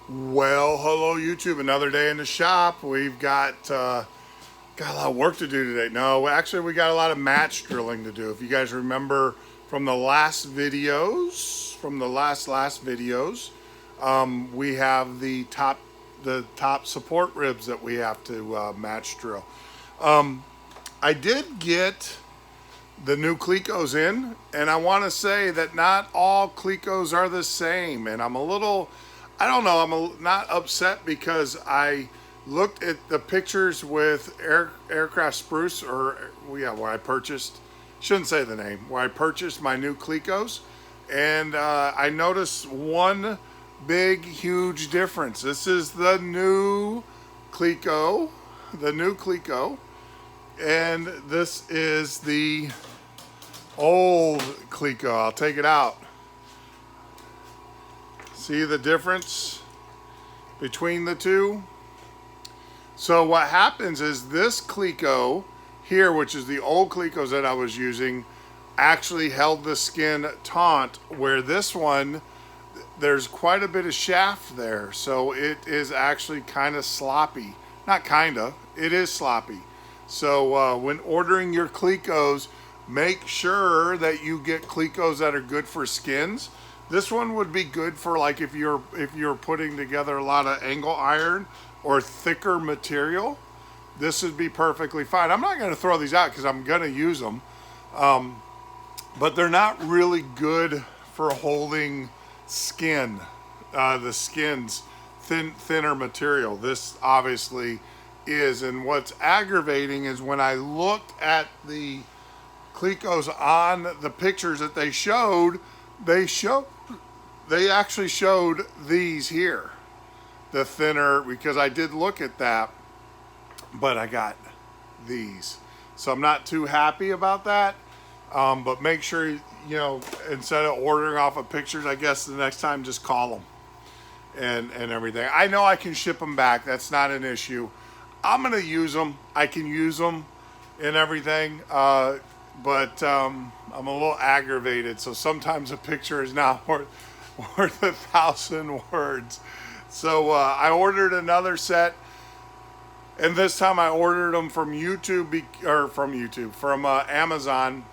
Well, hello YouTube. Another day in the shop. We've got a lot of work to do today. No, actually, we got a lot of match drilling to do. If you guys remember from the last videos, we have the top support ribs that we have to match drill. I did get the new Clecos in, and I want to say that not all Clecos are the same, and I don't know, not upset because I looked at the pictures with Aircraft Spruce, where I purchased, shouldn't say the name, where I purchased my new Clecos, and I noticed one big, huge difference. This is the new Cleco, and this is the old Cleco. I'll take it out. See the difference between the two? So what happens is this Cleco here, which is the old Clecos that I was using, actually held the skin taut, where this one, there's quite a bit of shaft there. So it is actually kind of sloppy. Not kind of, it is sloppy. So when ordering your Clecos, make sure that you get Clecos that are good for skins. This one would be good for, like, if you're putting together a lot of angle iron or thicker material. This would be perfectly fine. I'm not going to throw these out because I'm going to use them, but they're not really good for holding skin. The skin's thinner material. This obviously is, and what's aggravating is when I looked at the Clecos on the pictures that they actually showed these here, the thinner, because I did look at that, but I got these. So I'm not too happy about that. But make sure, instead of ordering off of pictures, I guess the next time just call them and everything. I know I can ship them back. That's not an issue. I'm going to use them. I can use them and everything. But I'm a little aggravated. So sometimes a picture is not worth 1,000 words. So I ordered another set, and this time I ordered them from from Amazon,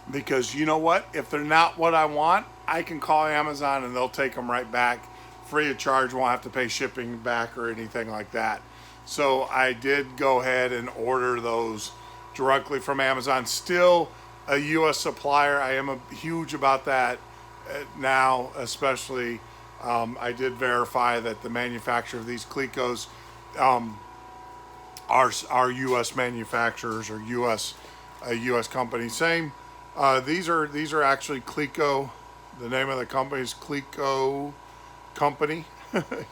because you know what? If they're not what I want, I can call Amazon and they'll take them right back, free of charge. Won't have to pay shipping back or anything like that. So I did go ahead and order those directly from Amazon. Still a U.S. supplier. I am huge about that now, especially. I did verify that the manufacturer of these Clecos are U.S. manufacturers, or a U.S. company. Same. These are actually Cleco. The name of the company is Cleco Company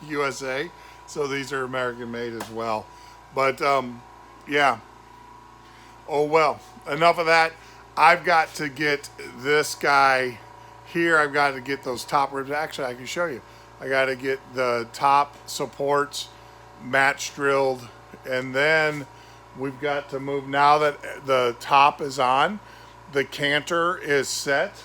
USA. So these are American made as well. But yeah. Oh well, enough of that. I've got to get this guy here. I've got to get those top ribs. Actually, I can show you. I got to get the top supports match drilled, and then we've got to move. Now that the top is on, the canter is set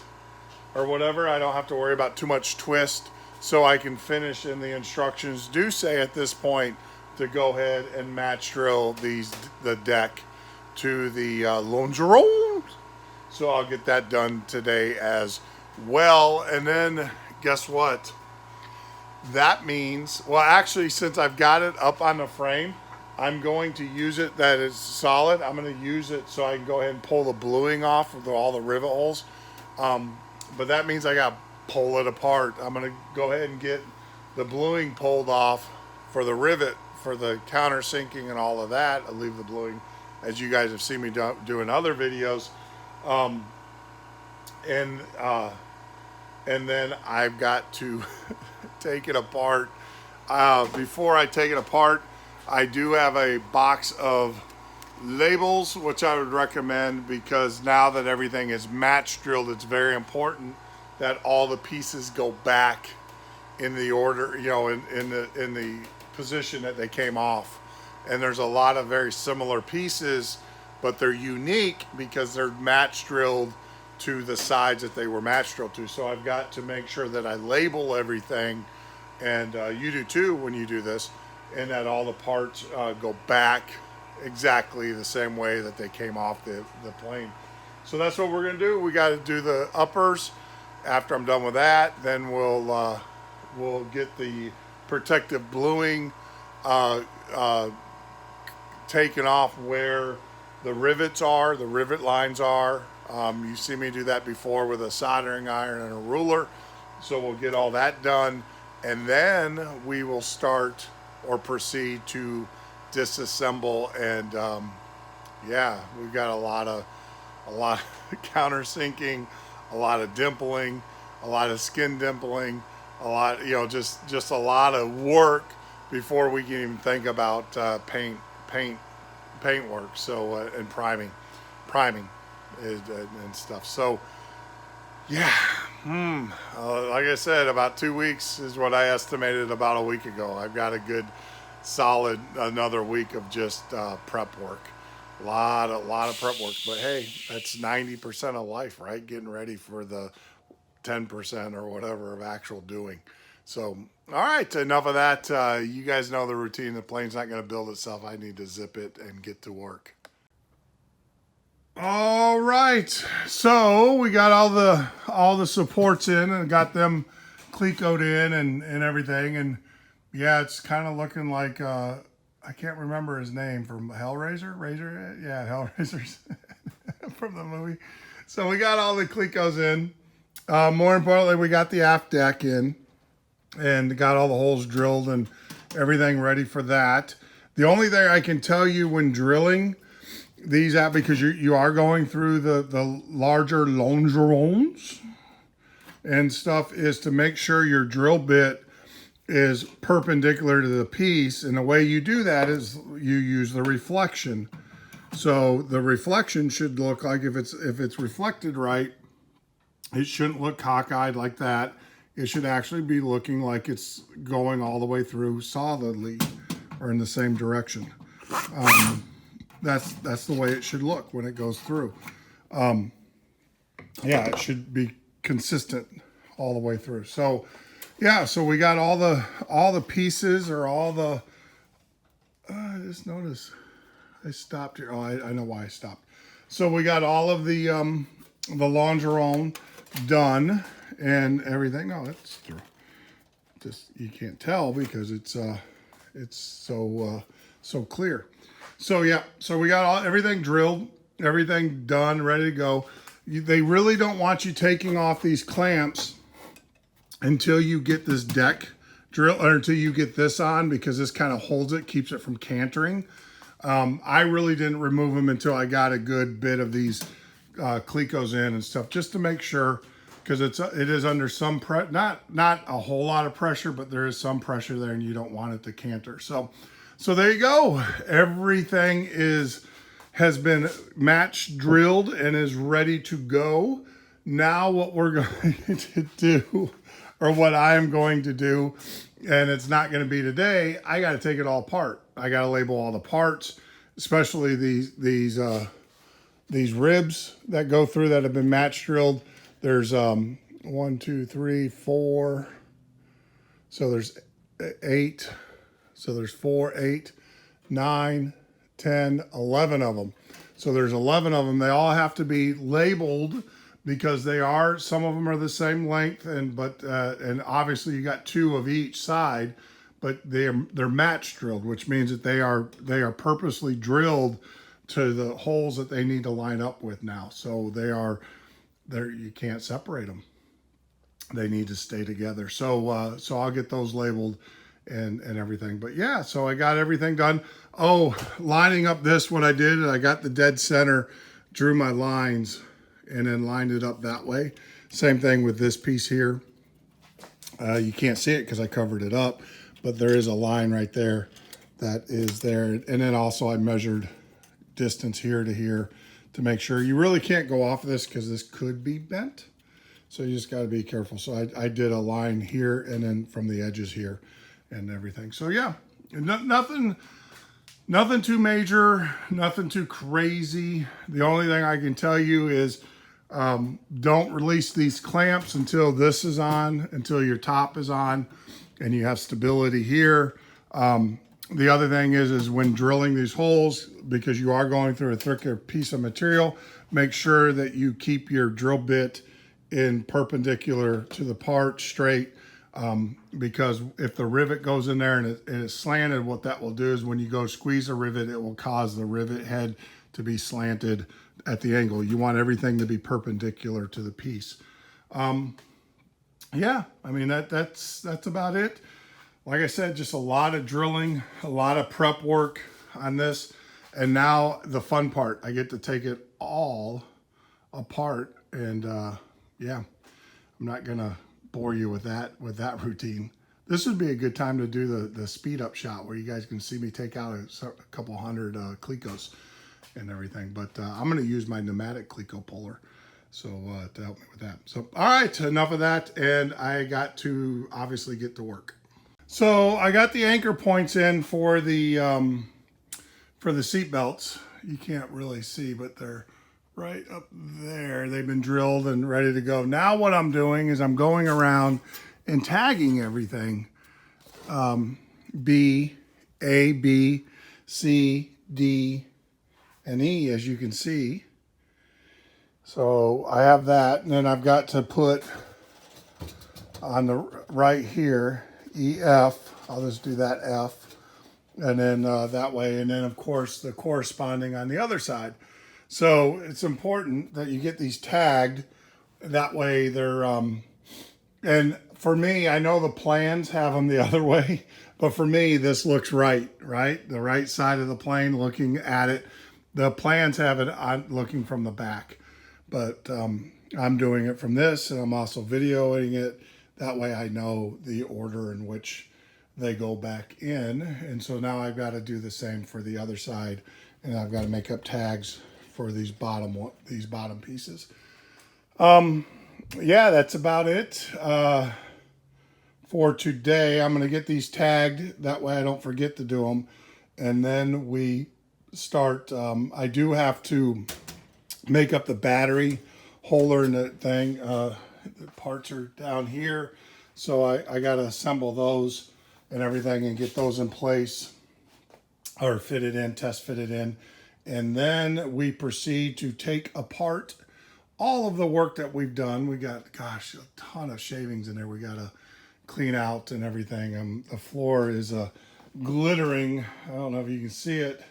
or whatever, I don't have to worry about too much twist, so I can finish. And the instructions do say at this point to go ahead and match drill the deck to the longeron. So I'll get that done today as well. And then guess what? That means, well, actually, since I've got it up on the frame, I'm going to use it that is solid. I'm going to use it so I can go ahead and pull the bluing off of all the rivet holes. But that means I got to pull it apart. I'm going to go ahead and get the bluing pulled off for the rivet, for the countersinking and all of that. I'll leave the bluing, as you guys have seen me do in other videos. And then I've got to take it apart. Before I take it apart, I do have a box of labels, which I would recommend, because now that everything is match drilled, it's very important that all the pieces go back in the order, in the position that they came off. And there's a lot of very similar pieces, but they're unique because they're match drilled to the sides that they were match drilled to. So I've got to make sure that I label everything and you do too when you do this, and that all the parts go back exactly the same way that they came off the plane. So that's what we're gonna do. We got to do the uppers. After I'm done with that, then we'll get the protective bluing uh, uh, taken off where the rivets are, the rivet lines are. You see me do that before with a soldering iron and a ruler. So we'll get all that done, and then we will start or proceed to disassemble. And yeah, we've got a lot of countersinking, a lot of dimpling, a lot of skin dimpling, a lot, just a lot of work before we can even think about paint work. So and priming and stuff. So yeah, like I said, about 2 weeks is what I estimated about a week ago. I've got a good solid another week of just prep work. A lot of prep work, but hey, that's 90% of life, right? Getting ready for the 10% or whatever of actual doing. So, all right, enough of that. You guys know the routine. The plane's not going to build itself. I need to zip it and get to work. All right, so we got all the supports in and got them clecoed in and everything, and yeah, it's kind of looking like I can't remember his name from Hellraiser's from the movie. So we got all the clecos in. More importantly, we got the aft deck in and got all the holes drilled and everything ready for that. The only thing I can tell you when drilling these out, because you are going through the larger longerons and stuff, is to make sure your drill bit is perpendicular to the piece. And the way you do that is you use the reflection. So the reflection should look like, if it's reflected right, it shouldn't look cockeyed like that. It should actually be looking like it's going all the way through solidly or in the same direction. That's the way it should look when it goes through. Yeah, it should be consistent all the way through. So yeah, so we got all the pieces, or all the. I just noticed I stopped here. Oh, I know why I stopped. So we got all of the longeron done and everything. No, it's through. Just you can't tell because it's so clear. So yeah, so we got everything drilled, everything done, ready to go. They really don't want you taking off these clamps until you get this deck drill, or until you get this on, because this kind of holds it, keeps it from cantering. I really didn't remove them until I got a good bit of these clecos in and stuff, just to make sure, because it is under some not a whole lot of pressure, but there is some pressure there, and you don't want it to canter. So there you go. Everything has been match drilled and is ready to go. Now what we're going to do, or what I am going to do, and it's not going to be today, I got to take it all apart. I got to label all the parts, especially these ribs that go through that have been match drilled. There's 1, 2, 3, 4. So there's 8. So there's 4, 8, 9, 10, 11 of them. So there's 11 of them. They all have to be labeled, because some of them are the same length, and obviously you got 2 of each side, but they're match drilled, which means that they are purposely drilled to the holes that they need to line up with now. So you can't separate them. They need to stay together. So I'll get those labeled and everything. But yeah, so I got everything done. Oh, lining up this, what I did, I got the dead center, drew my lines, and then lined it up that way. Same thing with this piece here. You can't see it because I covered it up, but there is a line right there that is there. And then also I measured distance here to here to make sure. You really can't go off of this because this could be bent. So you just got to be careful. So I did a line here, and then from the edges here and everything. So yeah, nothing too major, nothing too crazy. The only thing I can tell you is don't release these clamps until this is on, until your top is on. and you have stability here. The other thing is when drilling these holes, because you are going through a thicker piece of material, make sure that you keep your drill bit in perpendicular to the part, straight, because if the rivet goes in there and it's slanted, what that will do is when you go squeeze a rivet, it will cause the rivet head to be slanted at the angle. You want everything to be perpendicular to the piece. Yeah, I mean, that's about it. Like I said, just a lot of drilling, a lot of prep work on this. And now the fun part, I get to take it all apart. And yeah, I'm not gonna bore you with that routine. This would be a good time to do the speed up shot where you guys can see me take out a couple hundred Clecos and everything. But I'm gonna use my pneumatic Cleco puller. So to help me with that. So, all right, enough of that. And I got to obviously get to work. So I got the anchor points in for the seat belts. You can't really see, but they're right up there. They've been drilled and ready to go. Now what I'm doing is I'm going around and tagging everything. B, A, B, C, D, and E, as you can see. So I have that, and then I've got to put on the right here, EF. I'll just do that F, and then that way, and then of course the corresponding on the other side. So it's important that you get these tagged. That way they're, and for me, I know the plans have them the other way, but for me, this looks right? The right side of the plane looking at it. The plans have it on looking from the back. But I'm doing it from this, and I'm also videoing it. That way I know the order in which they go back in. And so now I've got to do the same for the other side, and I've got to make up tags for these bottom pieces. Yeah, that's about it for today. I'm going to get these tagged. That way I don't forget to do them. And then we start, I do have to make up the battery holder and the thing. The parts are down here, so I got to assemble those and everything and get those in place, or fitted in, test fitted in. And then we proceed to take apart all of the work that we've done. We got, gosh, a ton of shavings in there we got to clean out and everything. The floor is glittering. I don't know if you can see it,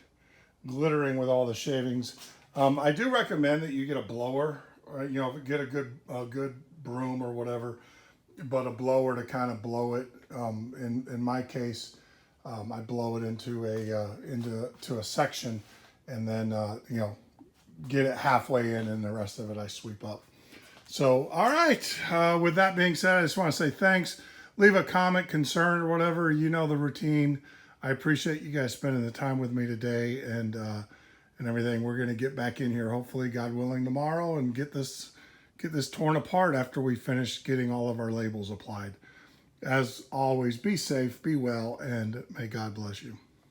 glittering with all the shavings. I do recommend that you get a blower, or, you know, get a good broom or whatever, but a blower to kind of blow it. In my case, I blow it into a section, and then you know, get it halfway in, and the rest of it I sweep up. So, all right. With that being said, I just want to say thanks. Leave a comment, concern, or whatever. You know the routine. I appreciate you guys spending the time with me today, and everything. We're going to get back in here, hopefully, God willing, tomorrow, and get this torn apart after we finish getting all of our labels applied. As always, be safe, be well, and may God bless you.